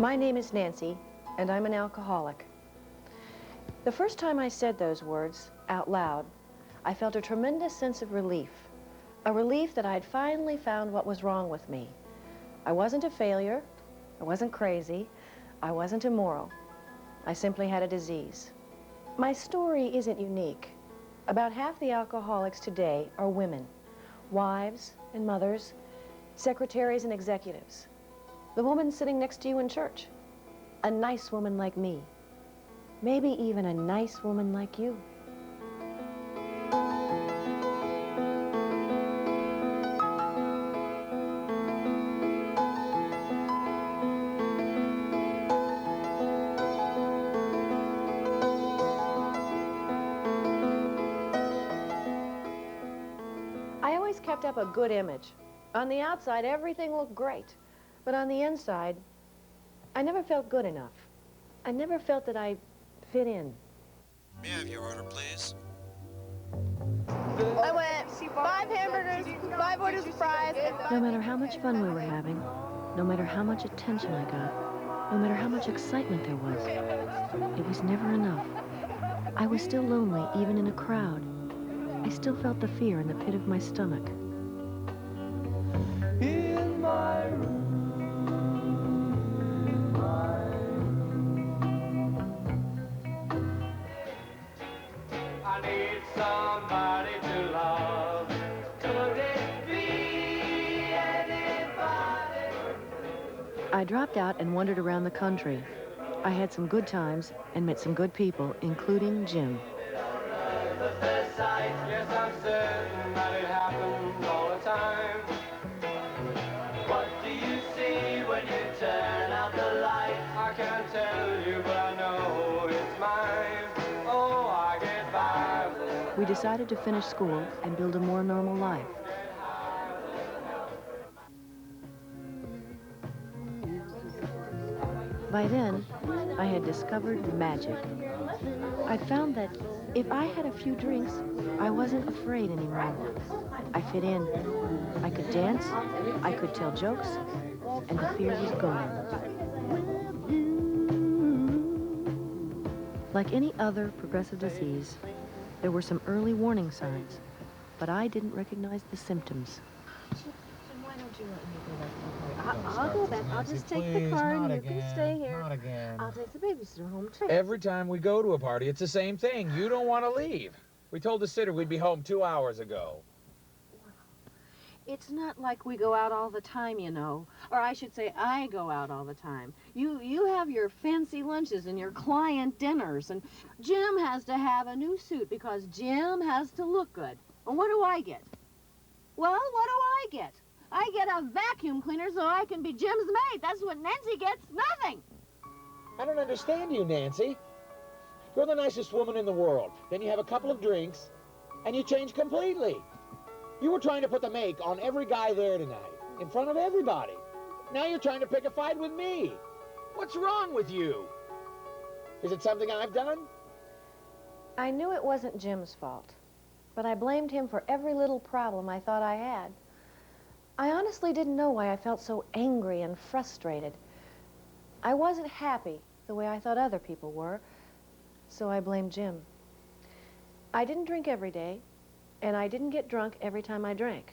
My name is Nancy, and I'm an alcoholic. The first time I said those words out loud, I felt a tremendous sense of relief. A relief that I'd finally found what was wrong with me. I wasn't a failure, I wasn't crazy, I wasn't immoral. I simply had a disease. My story isn't unique. About half the alcoholics today are women, wives and mothers, secretaries and executives. The woman sitting next to you in church, a nice woman like me, maybe even a nice woman like you. I always kept up a good image. On the outside, everything looked great. But on the inside, I never felt good enough. I never felt that I fit in. May I have your order, please? I went 5 hamburgers, 5 orders of fries, and No matter how much fun we were having, no matter how much attention I got, no matter how much excitement there was, it was never enough. I was still lonely, even in a crowd. I still felt the fear in the pit of my stomach. In my room. I need somebody to love. Could it be anybody? I dropped out and wandered around the country. I had some good times and met some good people, including Jim. The first sight, yes, I'm certain that it happens all the time. What do you see when you turn out the light? I can't tell you, but I know it's mine. Oh, I get by. We decided to finish school and build a more normal life. By then, I had discovered magic. I found that if I had a few drinks, I wasn't afraid anymore. I fit in. I could dance, I could tell jokes, and the fear was gone. Like any other progressive disease, there were some early warning signs, but I didn't recognize the symptoms. Why don't you let me go back to the party? I'll go back. I'll just take the car and you can stay here. Not again. I'll take the babysitter home too. Every time we go to a party, it's the same thing. You don't want to leave. We told the sitter we'd be home 2 hours ago. It's not like we go out all the time, you know. Or I should say I go out all the time. You have your fancy lunches and your client dinners, and Jim has to have a new suit because Jim has to look good. And what do I get? Well, what do I get? I get a vacuum cleaner so I can be Jim's maid. That's what Nancy gets. Nothing. I don't understand you, Nancy. You're the nicest woman in the world. Then you have a couple of drinks, and you change completely. You were trying to put the make on every guy there tonight, in front of everybody. Now you're trying to pick a fight with me. What's wrong with you? Is it something I've done? I knew it wasn't Jim's fault, but I blamed him for every little problem I thought I had. I honestly didn't know why I felt so angry and frustrated. I wasn't happy the way I thought other people were, so I blamed Jim. I didn't drink every day, and I didn't get drunk every time I drank.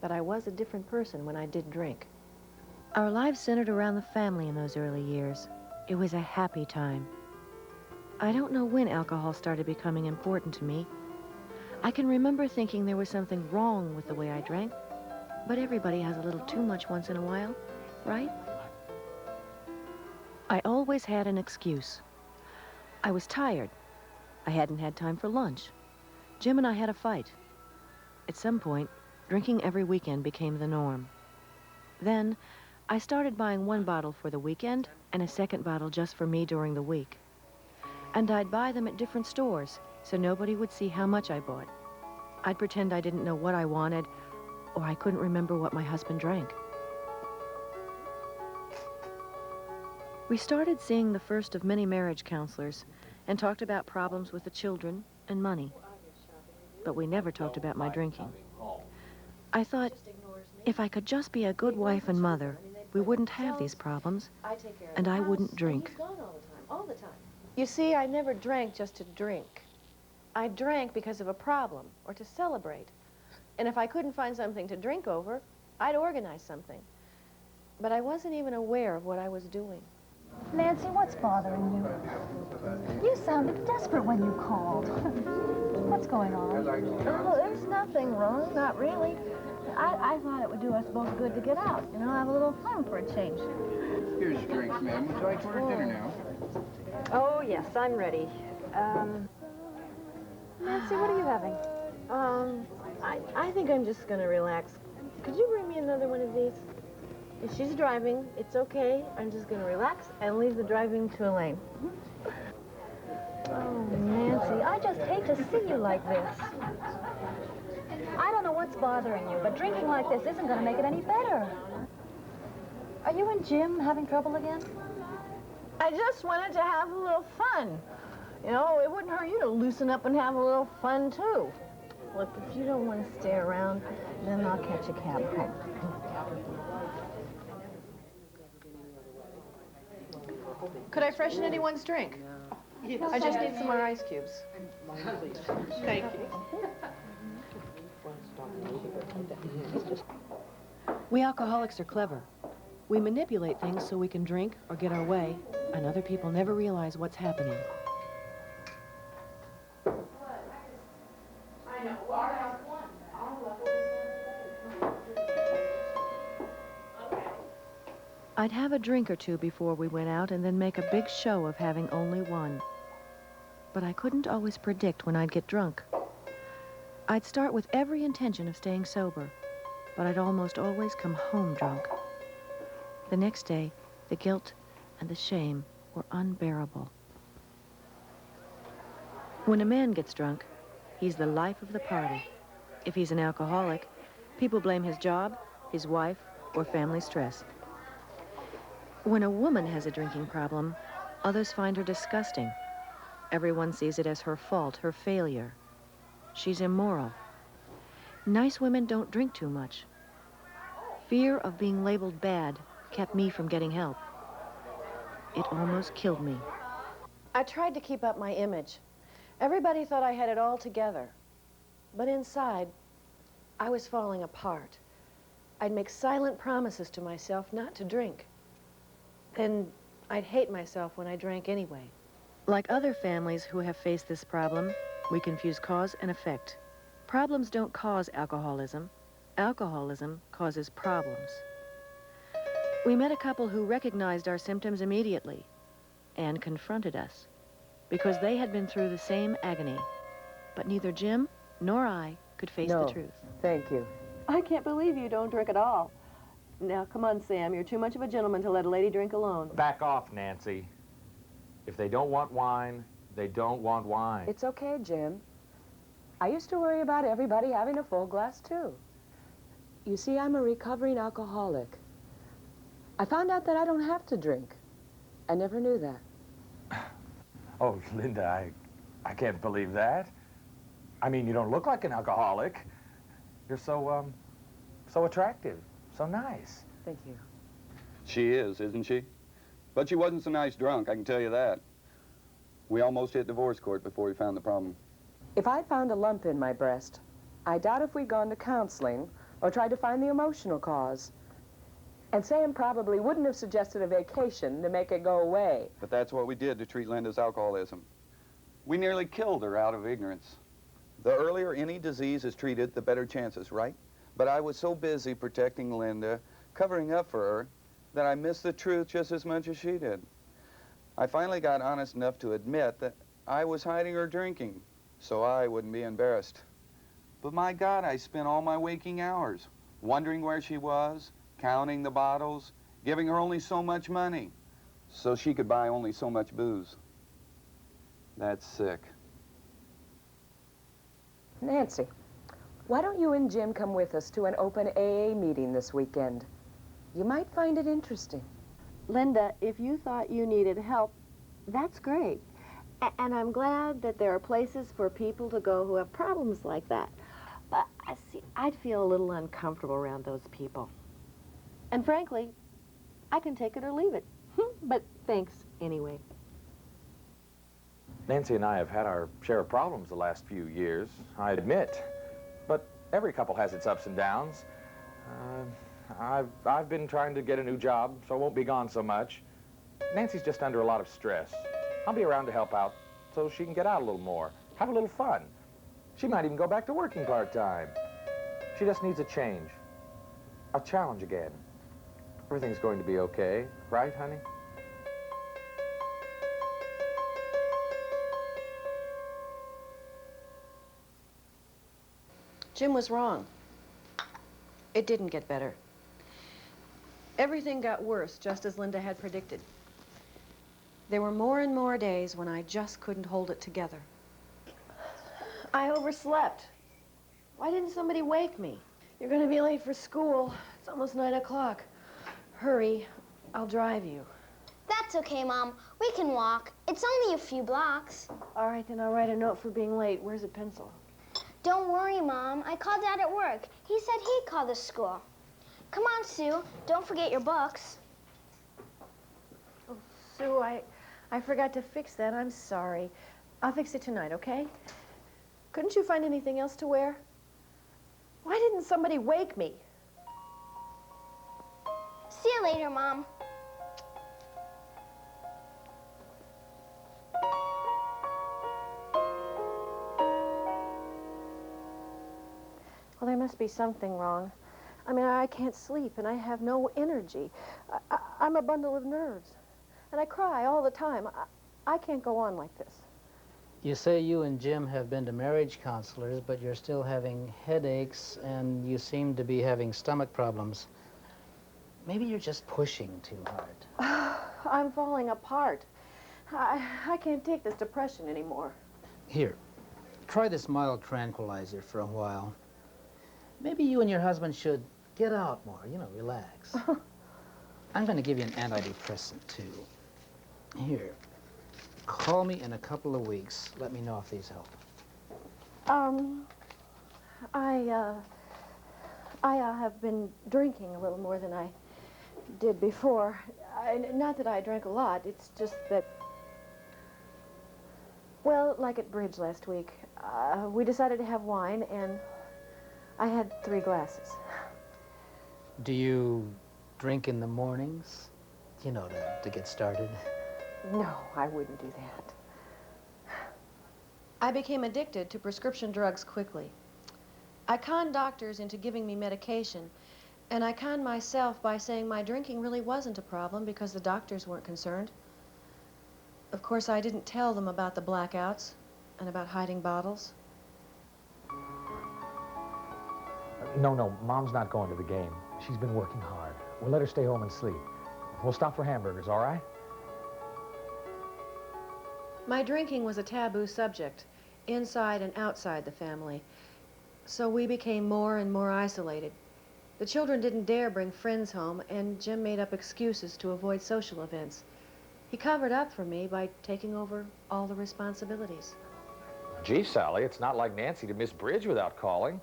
But I was a different person when I did drink. Our lives centered around the family in those early years. It was a happy time. I don't know when alcohol started becoming important to me. I can remember thinking there was something wrong with the way I drank, but everybody has a little too much once in a while, right? I always had an excuse. I was tired. I hadn't had time for lunch. Jim and I had a fight. At some point, drinking every weekend became the norm. Then, I started buying one bottle for the weekend and a second bottle just for me during the week. And I'd buy them at different stores so nobody would see how much I bought. I'd pretend I didn't know what I wanted, or I couldn't remember what my husband drank. We started seeing the first of many marriage counselors and talked about problems with the children and money. But we never talked about my drinking. I thought, if I could just be a good wife and mother, we wouldn't have these problems, I take care of and the I house, wouldn't and drink. he's gone all the time. You see, I never drank just to drink. I drank because of a problem or to celebrate. And if I couldn't find something to drink over, I'd organize something. But I wasn't even aware of what I was doing. Nancy, what's bothering you? You sounded desperate when you called. What's going on? Oh, there's nothing wrong, not really. I thought it would do us both good to get out, you know, have a little fun for a change. Here's your drinks, ma'am. Would you like to order dinner now? Oh, yes, I'm ready. Nancy, what are you having? I think I'm just gonna relax. Could you bring me another one of these? If she's driving, it's okay. I'm just gonna relax and leave the driving to Elaine. Oh, Nancy, I just hate to see you like this. I don't know what's bothering you, but drinking like this isn't going to make it any better. Are you and Jim having trouble again? I just wanted to have a little fun. You know, it wouldn't hurt you to loosen up and have a little fun, too. Look, if you don't want to stay around, then I'll catch a cab home. Could I freshen anyone's drink? I just need some more ice cubes. Thank you. We alcoholics are clever. We manipulate things so we can drink or get our way, and other people never realize what's happening. I'd have a drink or two before we went out and then make a big show of having only one. But I couldn't always predict when I'd get drunk. I'd start with every intention of staying sober, but I'd almost always come home drunk. The next day, the guilt and the shame were unbearable. When a man gets drunk, he's the life of the party. If he's an alcoholic, people blame his job, his wife, or family stress. When a woman has a drinking problem, others find her disgusting. Everyone sees it as her fault, her failure. She's immoral. Nice women don't drink too much. Fear of being labeled bad kept me from getting help. It almost killed me. I tried to keep up my image. Everybody thought I had it all together. But inside, I was falling apart. I'd make silent promises to myself not to drink. Then I'd hate myself when I drank anyway. Like other families who have faced this problem, we confuse cause and effect. Problems don't cause alcoholism. Alcoholism causes problems. We met a couple who recognized our symptoms immediately and confronted us because they had been through the same agony. But neither Jim nor I could face the truth. Thank you. I can't believe you don't drink at all. Now, come on, Sam. You're too much of a gentleman to let a lady drink alone. Back off, Nancy. If they don't want wine, they don't want wine. It's okay, Jim. I used to worry about everybody having a full glass, too. You see, I'm a recovering alcoholic. I found out that I don't have to drink. I never knew that. Oh, Linda, I can't believe that. I mean, you don't look like an alcoholic. You're so attractive, so nice. Thank you. She is, isn't she? But she wasn't so nice drunk, I can tell you that. We almost hit divorce court before we found the problem. If I'd found a lump in my breast, I doubt if we'd gone to counseling or tried to find the emotional cause. And Sam probably wouldn't have suggested a vacation to make it go away. But that's what we did to treat Linda's alcoholism. We nearly killed her out of ignorance. The earlier any disease is treated, the better chances, right? But I was so busy protecting Linda, covering up for her, that I missed the truth just as much as she did. I finally got honest enough to admit that I was hiding her drinking, so I wouldn't be embarrassed. But my God, I spent all my waking hours wondering where she was, counting the bottles, giving her only so much money, so she could buy only so much booze. That's sick. Nancy, why don't you and Jim come with us to an open AA meeting this weekend? You might find it interesting. Linda, if you thought you needed help, that's great. And I'm glad that there are places for people to go who have problems like that. But, I'd feel a little uncomfortable around those people. And frankly, I can take it or leave it. But thanks anyway. Nancy and I have had our share of problems the last few years, I admit. But every couple has its ups and downs. I've been trying to get a new job, so I won't be gone so much. Nancy's just under a lot of stress. I'll be around to help out so she can get out a little more, have a little fun. She might even go back to working part-time. She just needs a change, a challenge again. Everything's going to be okay, right, honey? Jim was wrong. It didn't get better. Everything got worse, just as Linda had predicted. There were more and more days when I just couldn't hold it together. I overslept. Why didn't somebody wake me? You're going to be late for school. It's almost 9 o'clock. Hurry, I'll drive you. That's okay, Mom. We can walk. It's only a few blocks. All right, then I'll write a note for being late. Where's a pencil? Don't worry, Mom. I called Dad at work. He said he'd call the school. Come on, Sue. Don't forget your books. Oh, Sue, I forgot to fix that. I'm sorry. I'll fix it tonight, okay? Couldn't you find anything else to wear? Why didn't somebody wake me? See you later, Mom. Well, there must be something wrong. I mean, I can't sleep, and I have no energy. I'm a bundle of nerves, and I cry all the time. I can't go on like this. You say you and Jim have been to marriage counselors, but you're still having headaches, and you seem to be having stomach problems. Maybe you're just pushing too hard. I'm falling apart. I can't take this depression anymore. Here, try this mild tranquilizer for a while. Maybe you and your husband should get out more, you know, relax. I'm going to give you an antidepressant, too. Here, call me in a couple of weeks. Let me know if these help. I have been drinking a little more than I did before. Not that I drank a lot, it's just that, well, like at bridge last week, we decided to have wine, and I had 3 glasses. Do you drink in the mornings? You know, to get started. No, I wouldn't do that. I became addicted to prescription drugs quickly. I conned doctors into giving me medication, and I conned myself by saying my drinking really wasn't a problem because the doctors weren't concerned. Of course, I didn't tell them about the blackouts and about hiding bottles. No, Mom's not going to the game. She's been working hard. We'll let her stay home and sleep. We'll stop for hamburgers, all right? My drinking was a taboo subject, inside and outside the family. So we became more and more isolated. The children didn't dare bring friends home, and Jim made up excuses to avoid social events. He covered up for me by taking over all the responsibilities. Gee, Sally, it's not like Nancy to miss bridge without calling.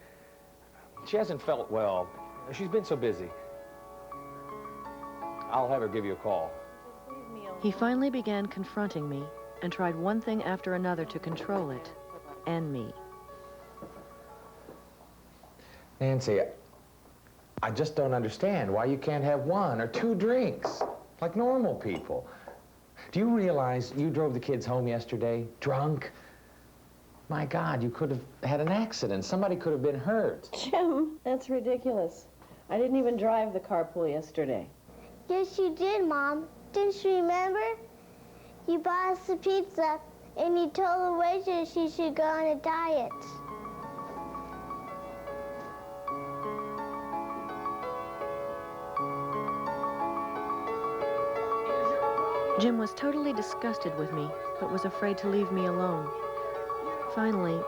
She hasn't felt well. She's been so busy. I'll have her give you a call. He finally began confronting me and tried one thing after another to control it, and me. Nancy, I just don't understand why you can't have 1 or 2 drinks, like normal people. Do you realize you drove the kids home yesterday, drunk? My God, you could have had an accident. Somebody could have been hurt. Jim, that's ridiculous. I didn't even drive the carpool yesterday. Yes, you did, Mom. Didn't you remember? You bought us the pizza, and you told the waitress she should go on a diet. Jim was totally disgusted with me, but was afraid to leave me alone. Finally,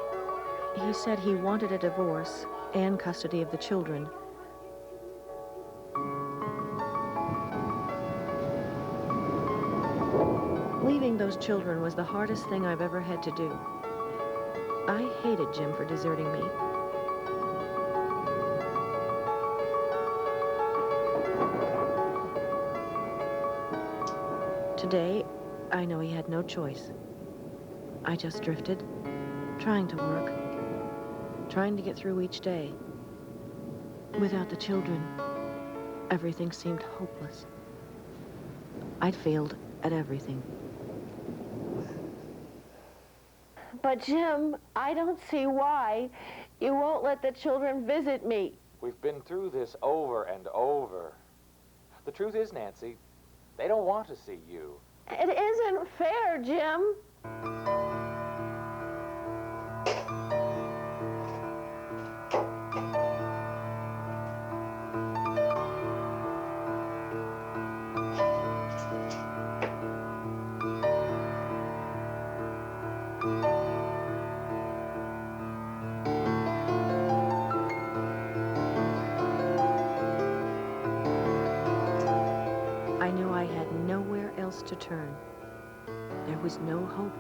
he said he wanted a divorce and custody of the children. Leaving those children was the hardest thing I've ever had to do. I hated Jim for deserting me. Today, I know he had no choice. I just drifted, trying to work, trying to get through each day. Without the children, everything seemed hopeless. I'd failed at everything. But, Jim, I don't see why you won't let the children visit me. We've been through this over and over. The truth is, Nancy, they don't want to see you. It isn't fair, Jim. I knew I had nowhere else to turn. There was no hope.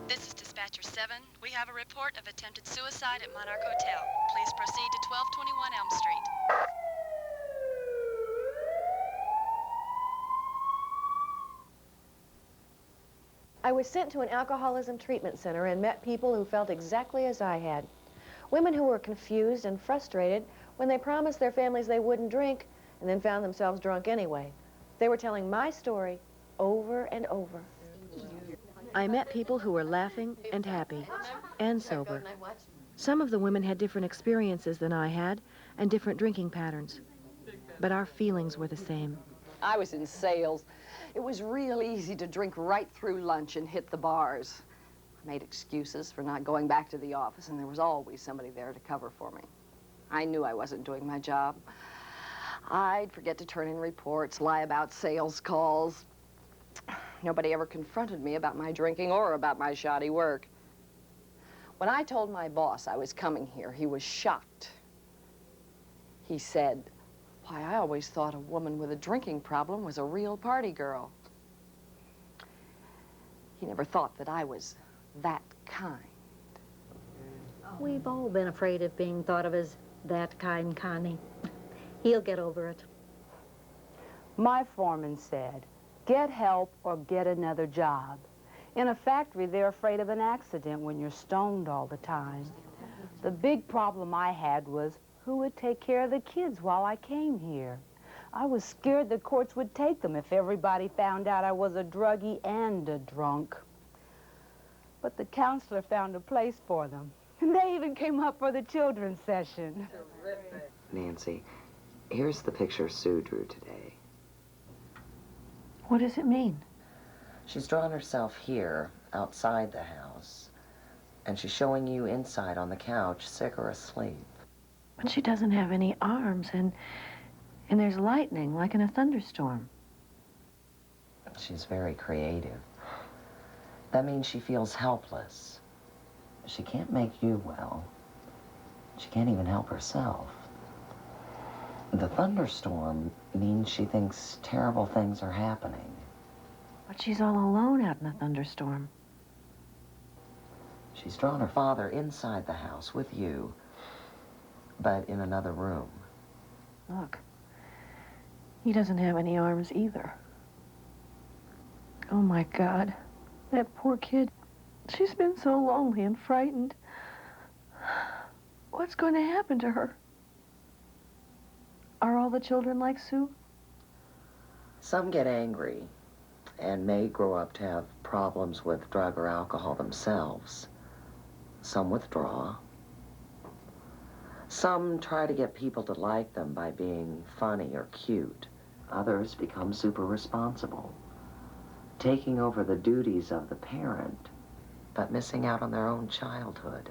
This is Dispatcher 7. We have a report of attempted suicide at Monarch Hotel. Please proceed to 1221 Elm Street. I was sent to an alcoholism treatment center and met people who felt exactly as I had. Women who were confused and frustrated when they promised their families they wouldn't drink and then found themselves drunk anyway. They were telling my story over and over. I met people who were laughing and happy and sober. Some of the women had different experiences than I had and different drinking patterns, but our feelings were the same. I was in sales. It was real easy to drink right through lunch and hit the bars. I made excuses for not going back to the office, and there was always somebody there to cover for me. I knew I wasn't doing my job. I'd forget to turn in reports, lie about sales calls. Nobody ever confronted me about my drinking or about my shoddy work. When I told my boss I was coming here, he was shocked. He said, "Why, I always thought a woman with a drinking problem was a real party girl." He never thought that I was that kind. We've all been afraid of being thought of as that kind, Connie. He'll get over it. My foreman said, get help or get another job. In a factory, they're afraid of an accident when you're stoned all the time. The big problem I had was who would take care of the kids while I came here. I was scared the courts would take them if everybody found out I was a druggie and a drunk. But the counselor found a place for them. And they even came up for the children's session. Nancy, here's the picture Sue drew today. What does it mean? She's drawn herself here, outside the house, and she's showing you inside on the couch, sick or asleep. But she doesn't have any arms, and there's lightning, like in a thunderstorm. She's very creative. That means she feels helpless. She can't make you well. She can't even help herself. The thunderstorm means she thinks terrible things are happening. But she's all alone out in the thunderstorm. She's drawn her father inside the house with you, but in another room. Look, he doesn't have any arms either. Oh, my God. That poor kid. She's been so lonely and frightened. What's going to happen to her? Are all the children like Sue? Some get angry and may grow up to have problems with drug or alcohol themselves. Some withdraw. Some try to get people to like them by being funny or cute. Others become super responsible, taking over the duties of the parent, but missing out on their own childhood.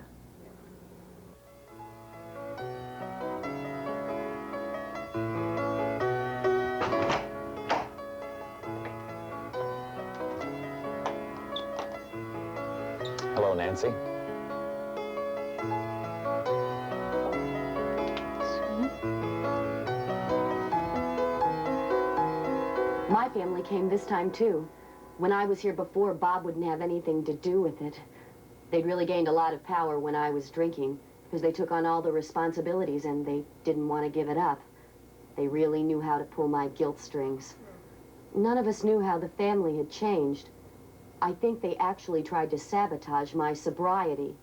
Hello, Nancy. My family came this time, too. When I was here before, Bob wouldn't have anything to do with it. They'd really gained a lot of power when I was drinking. because they took on all the responsibilities and they didn't want to give it up. They really knew how to pull my guilt strings. None of us knew how the family had changed. I think they actually tried to sabotage my sobriety.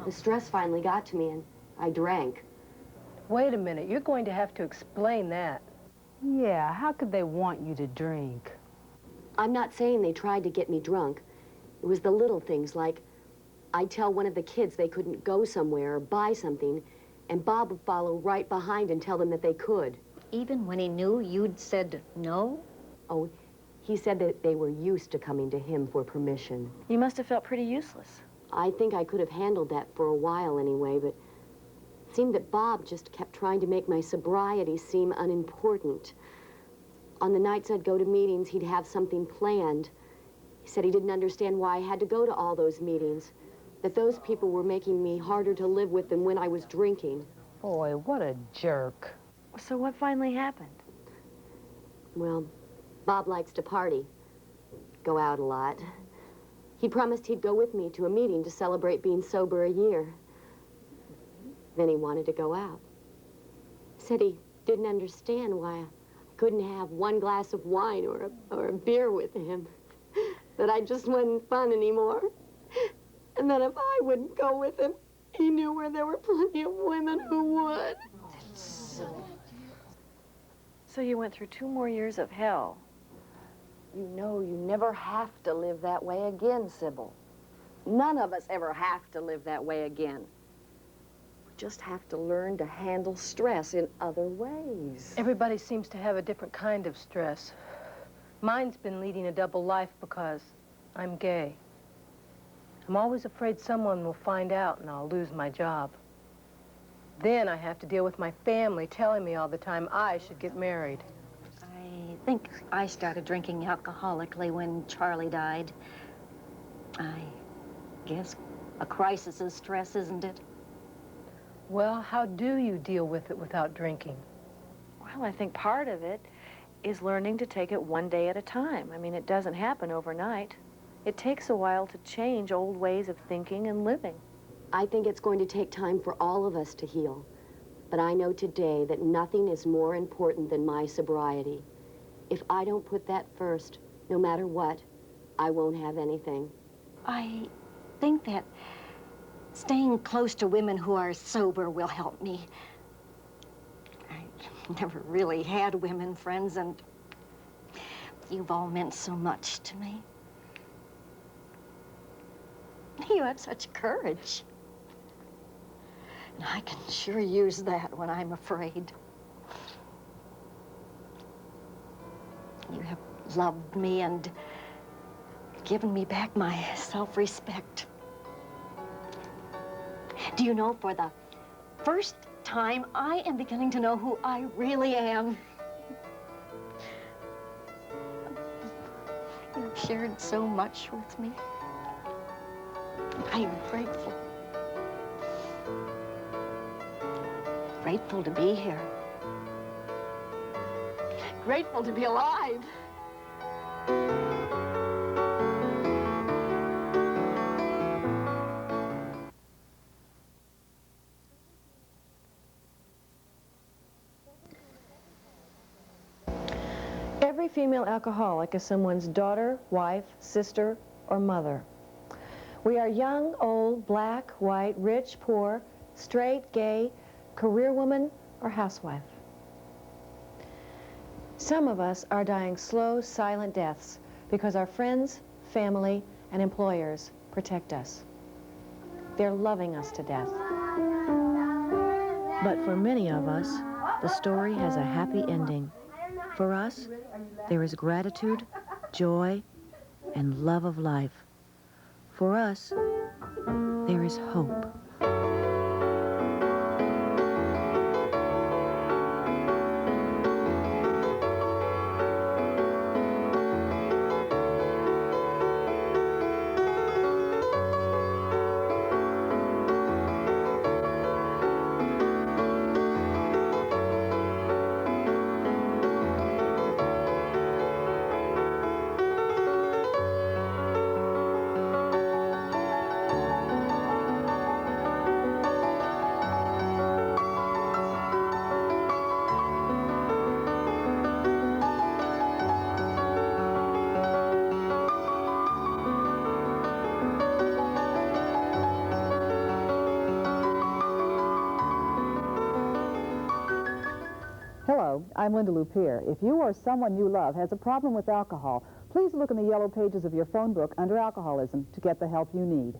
The stress finally got to me and I drank. Wait a minute, you're going to have to explain that. Yeah, how could they want you to drink? I'm not saying they tried to get me drunk. It was the little things like I'd tell one of the kids they couldn't go somewhere or buy something, and Bob would follow right behind and tell them that they could. Even when he knew you'd said no? Oh, he said that they were used to coming to him for permission. You must have felt pretty useless. I think I could have handled that for a while anyway, but it seemed that Bob just kept trying to make my sobriety seem unimportant. On the nights I'd go to meetings, he'd have something planned. He said he didn't understand why I had to go to all those meetings, that those people were making me harder to live with than when I was drinking. Boy, what a jerk. So what finally happened? Well, Bob likes to party, go out a lot. He promised he'd go with me to a meeting to celebrate being sober a year. Then he wanted to go out. Said he didn't understand why I couldn't have one glass of wine or a beer with him. That I just wasn't fun anymore. And that if I wouldn't go with him, he knew where there were plenty of women who would. So you went through 2 more years of hell. You know you never have to live that way again, Sybil. None of us ever have to live that way again. We just have to learn to handle stress in other ways. Everybody seems to have a different kind of stress. Mine's been leading a double life because I'm gay. I'm always afraid someone will find out and I'll lose my job. Then I have to deal with my family telling me all the time I should get married. I think I started drinking alcoholically when Charlie died. I guess a crisis is stress, isn't it? Well, how do you deal with it without drinking? Well, I think part of it is learning to take it one day at a time. I mean, it doesn't happen overnight. It takes a while to change old ways of thinking and living. I think it's going to take time for all of us to heal. But I know today that nothing is more important than my sobriety. If I don't put that first, no matter what, I won't have anything. I think that staying close to women who are sober will help me. I never really had women friends, and you've all meant so much to me. You have such courage. And I can sure use that when I'm afraid. You have loved me and given me back my self-respect. Do you know, for the first time, I am beginning to know who I really am. You've shared so much with me. I am grateful. Grateful to be here. Grateful to be alive. Every female alcoholic is someone's daughter, wife, sister, or mother. We are young, old, black, white, rich, poor, straight, gay, career woman, or housewife. Some of us are dying slow, silent deaths because our friends, family, and employers protect us. They're loving us to death. But for many of us, the story has a happy ending. For us, there is gratitude, joy, and love of life. For us, there is hope. Hello, I'm Linda Lupier. If you or someone you love has a problem with alcohol, please look in the yellow pages of your phone book under alcoholism to get the help you need.